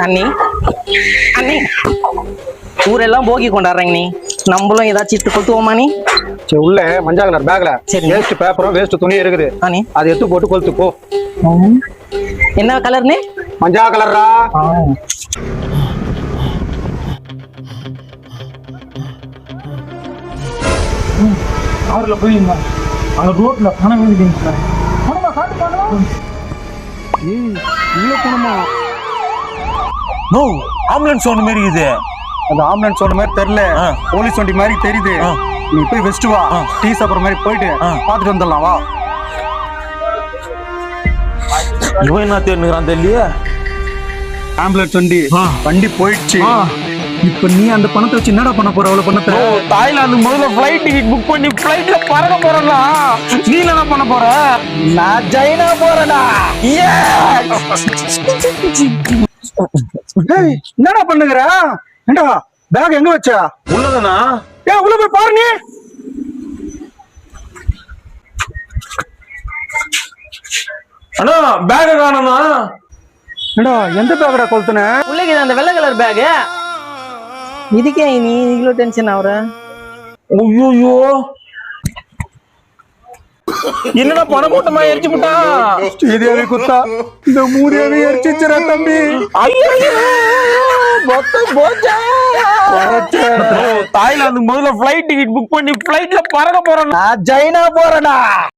அண்ணி அண்ணி ஊரெல்லாம் போகி கொண்டாடுறீங்க நீ, நம்மளும் ஏதாச்சும் இட்டு கொளுத்துவோமா நீ? சரி, உள்ள மஞ்சள் கலர் பேக்ல சரி. வேஸ்ட் பேப்பரும் வேஸ்ட் துணியும் இருக்குது. அண்ணி அதை எடுத்து போட்டு கொளுத்து போ. என்ன கலர்னு? மஞ்சள் கலரா? அவர்ல போய் அங்க ரோட்ல பணம் விழுந்துட்டீங்க. பணமா காட்டு பண்ணலாம். இவ்வளவு பணமா? நோ ஆம்புலன்ஸ் ஒன்று மாரி இது. அது ஆம்புலன்ஸ் சொன்ன மாதிரி தெரியல, போலீஸ் வண்டி மாதிரி தெரியுது. நீ போய் வெஸ்ட் வா, டீ சாப்பிட்ற மாதிரி போயிட்டு பாத்துட்டு வந்துடலாம் வா. இவன் என்ன தேர்னுறான் தெரியலையே. ஆம்புலன்ஸ் வண்டி போயிடுச்சு. இப்ப நீ அந்த பணத்தை வச்சு என்னடா பண்ண போற? அவ்வளவு பணத்தை தாய்லாந்து முதல்ல ஃப்ளைட் டிக்கெட் புக் பண்ணி ஃப்ளைட்ல பறக்க போறேன்னா நீ என்ன பண்ண போற? நான் சைனா போறேனா? என்னடா பண்ணுகிற? ஏண்டா பேக் எங்க வச்சா? உள்ளதானா? ஏன் உள்ள போய் பாரு நீ. அண்ணா பேக் காணோம்னா? ஏண்டா எந்த பேக்கடா கொளுத்துன? உள்ளே அந்த வெள்ளை கலர் பேக். இதுக்கே நீ இவ்வளவு டென்ஷன் ஆகுற? ஐயோ என்னடா பணம் மூட்டமா எரிச்சு விட்டான். ஸ்ரீதேவி குத்தா இந்த மூதேவி எரிச்சிச்சுரா தம்பி. தாய்லாந்து முதல்ல ஃப்ளைட் டிக்கெட் புக் பண்ணி ஃப்ளைட்ல பறக்க போறேன். நான் சைனா போறேனா?